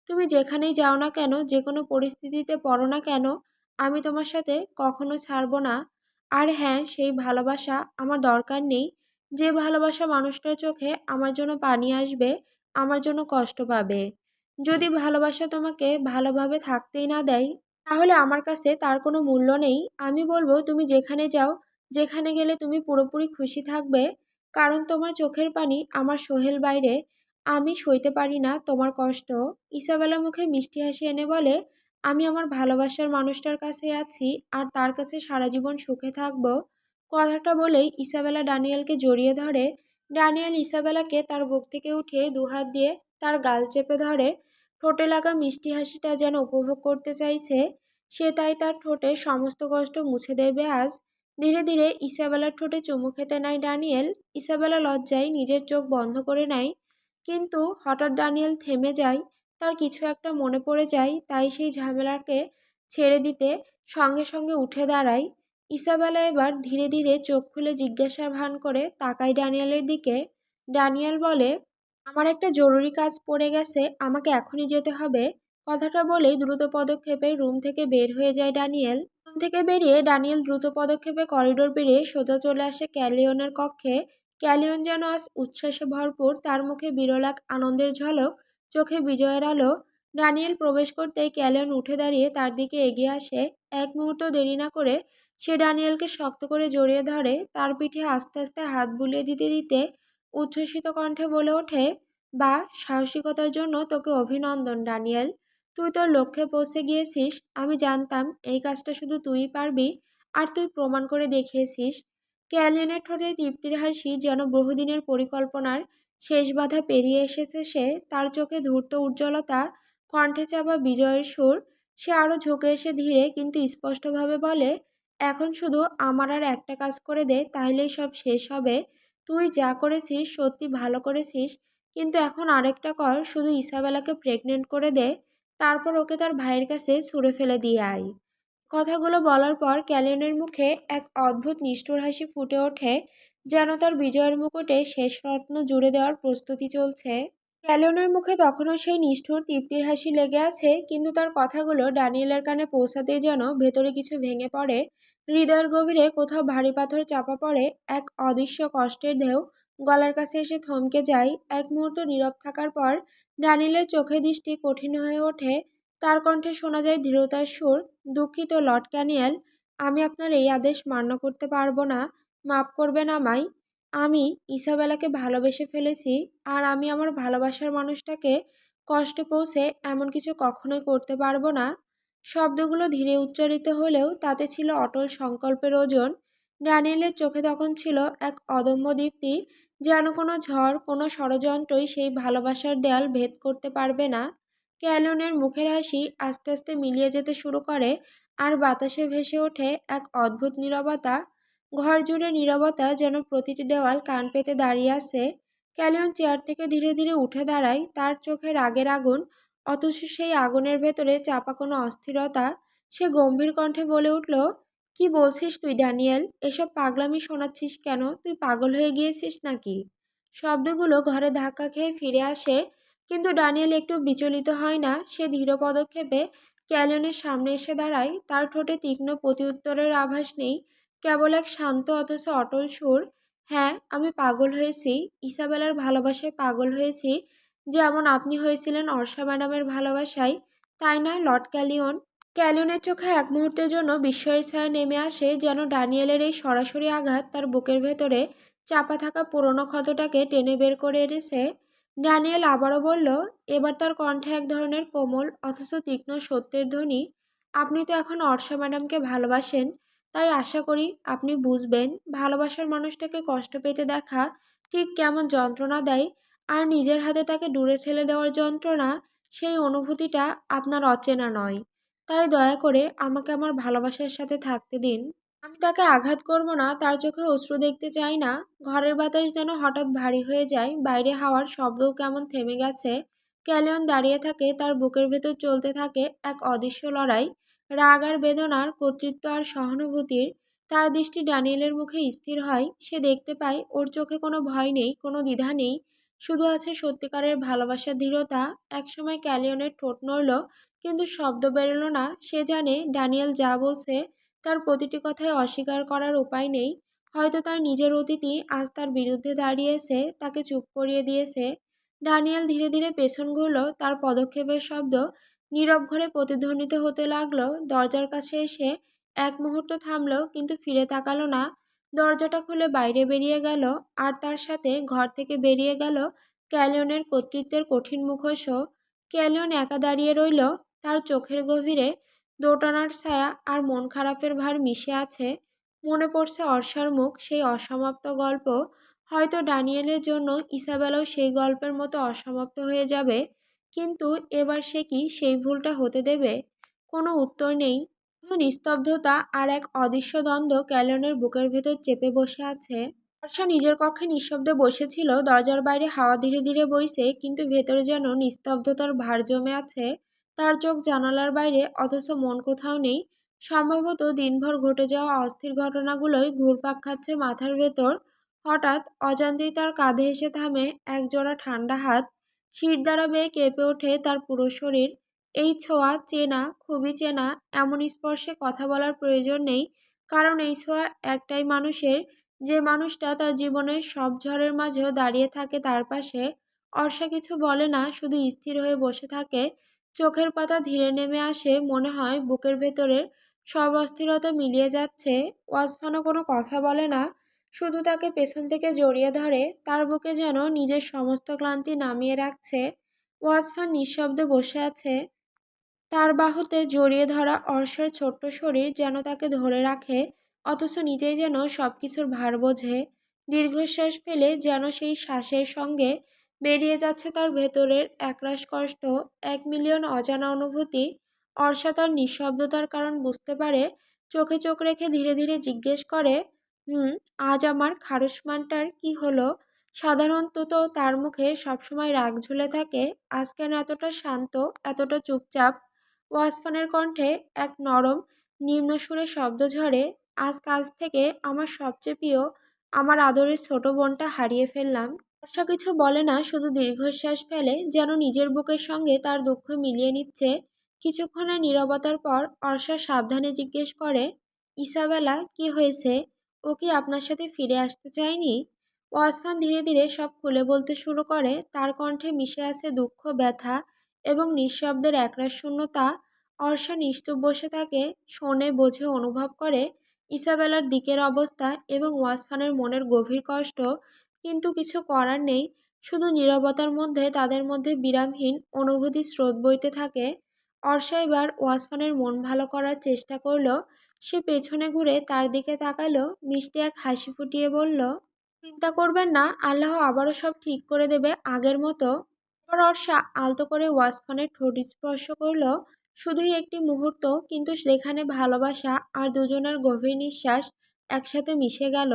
তুমি যেখানেই যাও না কেন, যে কোনো পরিস্থিতিতে পড়ো না কেন, আমি তোমার সাথে কখনো ছাড়বো না। আর হ্যাঁ, সেই ভালোবাসা আমার দরকার নেই, যে ভালোবাসা মানুষটার চোখে আমার জন্য পানি আসবে, আমার জন্য কষ্ট পাবে। যদি ভালোবাসা তোমাকে ভালোভাবে থাকতেই না দেয়, তাহলে আমার কাছে তার কোনো মূল্য নেই। আমি বলবো, তুমি যেখানে যাও, যেখানে গেলে তুমি পুরোপুরি খুশি থাকবে, কারণ তোমার চোখের পানি আমার সোহেল বাইরে। আমি সইতে পারি না তোমার কষ্ট। ইসাবেলা মুখে মিষ্টি হাসি এনে বলে, আমি আমার ভালোবাসার মানুষটার কাছে আছি আর তার কাছে সারা জীবন সুখে থাকবো। কথাটা বলেই ইসাবেলা ড্যানিয়েলকে জড়িয়ে ধরে। ড্যানিয়েল ইসাবেলাকে তার বুক থেকে উঠে দুহাত দিয়ে তার গাল চেপে ধরে। ঠোঁটে লাগা মিষ্টি হাসিটা যেন উপভোগ করতে চাইছে সে, তাই তার ঠোঁটে সমস্ত কষ্ট মুছে দেবে আজ। ধীরে ধীরে ইসাবেলার ঠোঁটে চুমু খেতে নেয় ড্যানিয়েল। ইসাবেলা লজ্জায় নিজের চোখ বন্ধ করে নেয়, কিন্তু হঠাৎ ড্যানিয়েল থেমে যায়। তার কিছু একটা মনে পড়ে যায়, তাই সেই ঝামেলাকে ছেড়ে দিতে সঙ্গে সঙ্গে উঠে দাঁড়ায়। ইসাবেলা এবার ধীরে ধীরে চোখ খুলে জিজ্ঞাসার ভান করে তাকায় ড্যানিয়েলের দিকে। ড্যানিয়েল বলে, আমার একটা জরুরি কাজ পড়ে গেছে, আমাকে এখনই যেতে হবে। কথাটা বলেই দ্রুত পদক্ষেপে রুম থেকে বের হয়ে যায় ড্যানিয়েল। রুম থেকে বেরিয়ে ড্যানিয়েল দ্রুত পদক্ষেপে করিডোর পেরিয়ে সোজা চলে আসে ক্যালিয়নের কক্ষে। ক্যালিয়ন যেন আজ উচ্ছ্বাসে ভরপুর, তার মুখে বিরল এক আনন্দের ঝলক, চোখে বিজয়ের আলো। ড্যানিয়েল প্রবেশ করতেই ক্যালিয়ন উঠে দাঁড়িয়ে তার দিকে এগিয়ে আসে। এক মুহূর্ত দেরি না করে সে ড্যানিয়েলকে শক্ত করে জড়িয়ে ধরে, তার পিঠে আস্তে আস্তে হাত বুলিয়ে দিতে দিতে উচ্ছ্বসিত কণ্ঠে বলে ওঠে, বা সাহসিকতার জন্য তোকে অভিনন্দন ড্যানিয়েল। তুই তোর লক্ষ্যে পৌঁছে গিয়েছিস। আমি জানতাম এই কাজটা শুধু তুইই পারবি, আর তুই প্রমাণ করে দেখিয়েছিস। ক্যালিয়নের ঠোঁটে তৃপ্তির হাসি, যেন বহুদিনের পরিকল্পনার শেষ বাধা পেরিয়ে এসেছে সে। তার চোখে ধূর্ত উজ্জ্বলতা, কণ্ঠে চাপা বিজয়ের সুর। সে আরও ঝুঁকে এসে ধীরে কিন্তু স্পষ্টভাবে বলে, এখন শুধু আমার আর একটা কাজ করে দে, তাহলেই সব শেষ হবে। তুই যা করেছিস সত্যি ভালো করেছিস, কিন্তু এখন আরেকটা কর, শুধু ইসাবেলাকে প্রেগনেন্ট করে দে, তারপর ওকে তার ভাইয়ের কাছে ছুঁড়ে ফেলে দিয়ে আয়। কথাগুলো বলার পর ক্যালিয়নের মুখে এক অদ্ভুত নিষ্ঠুর হাসি ফুটে ওঠে, যেন তার বিজয়ের মুকুটে শেষ রত্ন জুড়ে দেওয়ার প্রস্তুতি চলছে। ক্যালিয়নের মুখে তখনও সেই নিষ্ঠুর তৃপ্তির হাসি লেগে আছে, কিন্তু তার কথাগুলো ড্যানিয়েলের কানে পৌঁছাতেই যেন ভেতরে কিছু ভেঙে পড়ে। হৃদয়ের গভীরে কোথাও ভারী পাথর চাপা পড়ে, এক অদৃশ্য কষ্টের ঢেউ গলার কাছে এসে থমকে যায়। এক মুহূর্ত নীরব থাকার পর ড্যানিয়েলের চোখে দৃষ্টি কঠিন হয়ে ওঠে। তার কণ্ঠে শোনা যায় দৃঢ়তার সুর, দুঃখিত লর্ড ক্যানিয়েল, আমি আপনার এই আদেশ মান্য করতে পারবো না। মাফ করবেন আমায়। আমি ইসাবেলাকে ভালোবেসে ফেলেছি, আর আমি আমার ভালোবাসার মানুষটাকে কষ্টে পৌঁছে এমন কিছু কখনোই করতে পারবো না। শব্দগুলো ধীরে উচ্চারিত হলেও তাতে ছিল অটল সংকল্পের ওজন। ড্যানিয়েলের চোখে তখন ছিল এক অদম্য দীপ্তি, যেন কোনো ঝড়, কোনো ষড়যন্ত্রই সেই ভালোবাসার দেয়াল ভেদ করতে পারবে না। ক্যালিয়নের মুখের হাসি আস্তে আস্তে মিলিয়ে যেতে শুরু করে, আর বাতাসে ভেসে ওঠে এক অদ্ভুত নীরবতা। ঘর জুড়ে নীরবতা, যেন প্রতিটি দেওয়াল কান পেতে দাঁড়িয়ে আছে। ক্যালিয়ন চেয়ার থেকে ধীরে ধীরে উঠে দাঁড়ায়, তার চোখে রাগের আগুন, অথচ সেই আগুনের ভেতরে চাপা কোনো অস্থিরতা। সে গম্ভীর কণ্ঠে বলে উঠল, কি বলছিস তুই ড্যানিয়েল? এসব পাগলামি শোনাচ্ছিস কেন? তুই পাগল হয়ে গিয়েছিস নাকি? শব্দগুলো ঘরে ধাক্কা খেয়ে ফিরে আসে, কিন্তু ড্যানিয়েল একটু বিচলিত হয় না। সে ধীর পদক্ষেপে ক্যালিয়নের সামনে এসে দাঁড়ায়। তার ঠোঁটে তীক্ষ্ণ প্রতিউত্তরের আভাস নেই, কেবল এক শান্ত অথচ অটল সুর। হ্যাঁ, আমি পাগল হয়েছি। ইসাবেলার ভালোবাসায় পাগল হয়েছি, যেমন আপনি হয়েছিলেন অর্ষা ম্যাডামের ভালোবাসায়। তাই না লর্ড ক্যালিয়ন? ক্যালিয়নের চোখে এক মুহূর্তের জন্য বিস্ময়ের ছায়া নেমে আসে, যেন ড্যানিয়েলের এই সরাসরি আঘাত তার বুকের ভেতরে চাপা থাকা পুরনো ক্ষতটাকে টেনে বের করে এনেছে। ড্যানিয়েল আবারও বলল, এবার তার কণ্ঠে এক ধরনের কোমল অথচ তীক্ষ্ণ সত্যের ধ্বনি, আপনি তো এখন অর্ষা ম্যাডামকে ভালোবাসেন, তাই আশা করি আপনি বুঝবেন ভালোবাসার মানুষটাকে কষ্ট পেতে দেখা ঠিক কেমন যন্ত্রণা দেয়। আর নিজের হাতে তাকে দূরে ঠেলে দেওয়ার যন্ত্রণা, সেই অনুভূতিটা আপনার অচেনা নয়। তাই দয়া করে আমাকে আমার ভালোবাসার সাথে থাকতে দিন। আমি তাকে আঘাত করব না, তার চোখে অশ্রু দেখতে চাই না। ঘরের বাতাস যেন হঠাৎ ভারী হয়ে যায়, বাইরে হাওয়ার শব্দও কেমন থেমে গেছে। ক্যালিয়ন দাঁড়িয়ে থাকে, তার বুকের ভেতর চলতে থাকে এক অদৃশ্য লড়াই, রাগ আর বেদনার, কর্তৃত্ব আর সহানুভূতির। তার দৃষ্টি ড্যানিয়েলের মুখে স্থির হয়। সে দেখতে পায় ওর চোখে কোনো ভয় নেই, কোনো দ্বিধা নেই, শুধু আছে সত্যিকারের ভালোবাসার দৃঢ়তা। একসময় ক্যালিয়নের ঠোঁট নড়ল, কিন্তু শব্দ বেরোলো না। সে জানে ড্যানিয়েল যা বলছে তার প্রতিটি কথায় অস্বীকার করার উপায় নেই। হয়তো তার নিজের অতীতই আজ তার বিরুদ্ধে দাঁড়িয়েছে, তাকে চুপ করিয়ে দিয়েছে। ড্যানিয়েল ধীরে ধীরে পেছন ঘুরল, তার পদক্ষেপের শব্দ নীরব ঘরে প্রতিধ্বনিত হতে লাগলো। দরজার কাছে এসে এক মুহূর্ত থামলো, কিন্তু ফিরে তাকালো না। দরজাটা খুলে বাইরে বেরিয়ে গেল, আর তার সাথে ঘর থেকে বেরিয়ে গেল ক্যালিয়নের কর্তৃত্বের কঠিন মুখোশও। ক্যালিয়ন একা দাঁড়িয়ে রইল, তার চোখের গভীরে দোটানার ছায়া আর মন খারাপের ভার মিশে আছে। মনে পড়ছে অর্ষার মুখ, সেই অসমাপ্ত গল্প। হয়তো ড্যানিয়েলের জন্য ইসাবেলাও সেই গল্পের মতো অসমাপ্ত হয়ে যাবে। কিন্তু এবার সে কি সেই ভুলটা হতে দেবে? কোনো উত্তর নেই, শুধু নিস্তব্ধতা আর এক অদৃশ্য দ্বন্দ্ব ক্যালিয়নের বুকের ভেতর চেপে বসে আছে। বর্ষা নিজের কক্ষে নিঃশব্দে বসেছিল, দরজার বাইরে হাওয়া ধীরে ধীরে বইছে, কিন্তু ভেতরে যেন নিস্তব্ধতার ভার জমে আছে। তার চোখ জানালার বাইরে, অথচ মন কোথাও নেই। সম্ভবত দিনভর ঘটে যাওয়া অস্থির ঘটনাগুলোই ঘুরপাক খাচ্ছে মাথার ভেতর। হঠাৎ অজান্তেই তার কাঁধে এসে থামে একজোড়া ঠান্ডা হাত। শিরদাঁড়া বেয়ে কেঁপে ওঠে তার পুরো শরীর। এই ছোঁয়া চেনা, খুবই চেনা। এমন স্পর্শে কথা বলার প্রয়োজন নেই, কারণ এই ছোঁয়া একটাই মানুষের, যে মানুষটা তার জীবনের সব ঝড়ের মাঝেও দাঁড়িয়ে থাকে তার পাশে। অর্ষা কিছু বলে না, শুধু স্থির হয়ে বসে থাকে। চোখের পাতা ধীরে নেমে আসে, মনে হয় বুকের ভেতরের সব অস্থিরতা মিলিয়ে যাচ্ছে। ওয়াসফানও কোনো কথা বলে না, শুধু তাকে পেছন থেকে জড়িয়ে ধরে, তার বুকে যেন নিজের সমস্ত ক্লান্তি নামিয়ে রাখছে। ওয়াসফান নিঃশব্দে বসে আছে, তার বাহুতে জড়িয়ে ধরা অর্ষার ছোট্ট শরীর যেন তাকে ধরে রাখে, অথচ নিজেই যেন সবকিছুর ভার বোঝে। দীর্ঘশ্বাস ফেলে যেন সেই শ্বাসের সঙ্গে বেরিয়ে যাচ্ছে তার ভেতরের একরাশ কষ্ট, 1 মিলিয়ন অজানা অনুভূতি। অর্ষা তার নিঃশব্দতার কারণ বুঝতে পারে, চোখে চোখ রেখে ধীরে ধীরে জিজ্ঞেস করে, আজ আমার খারুসমানটার কি হলো? সাধারণত তো তার মুখে সবসময় রাগ ঝুলে থাকে, আজ কেন এতটা শান্ত, এতটা চুপচাপ? ওয়াসফানের কণ্ঠে এক নরম নিম্ন সুরে শব্দ ঝরে, আজ কাজ থেকে আমার সবচেয়ে প্রিয়, আমার আদরের ছোট বোনটা হারিয়ে ফেললাম। বর্ষা কিছু বলে না, শুধু দীর্ঘশ্বাস ফেলে, যেন নিজের বুকের সঙ্গে তার দুঃখ মিলিয়ে নিচ্ছে। কিছুক্ষণের নীরবতার পর অর্ষা সাবধানে জিজ্ঞেস করে, ইসাবেলা, কি হয়েছে? ও কি আপনার সাথে ফিরে আসতে চায়নি? ওয়াসফান ধীরে ধীরে সব খুলে বলতে শুরু করে, তার কণ্ঠে মিশে আছে দুঃখ, ব্যথা এবং নিঃশব্দের একরাশ শূন্যতা। অর্ষা নিস্তুপ বসে থাকে, শোনে, বোঝে, অনুভব করে ইসাবেলার দিকের অবস্থা এবং ওয়াসফানের মনের গভীর কষ্ট। কিন্তু কিছু করার নেই, শুধু নীরবতার মধ্যে তাদের মধ্যে বিরামহীন অনুভূতির স্রোত বইতে থাকে। অর্ষা এবার ওয়াসফানের মন ভালো করার চেষ্টা করল। সে পেছনে ঘুরে তার দিকে তাকালো, মিষ্টি এক হাসি ফুটিয়ে বলল, চিন্তা করবেন না, আল্লাহ আবারও সব ঠিক করে দেবে আগের মতো। এবার অর্ষা আলতো করে ওয়াসফানের ঠোঁট স্পর্শ করল, শুধুই একটি মুহূর্ত, কিন্তু সেখানে ভালোবাসা আর দুজনের গভীর নিঃশ্বাস একসাথে মিশে গেল।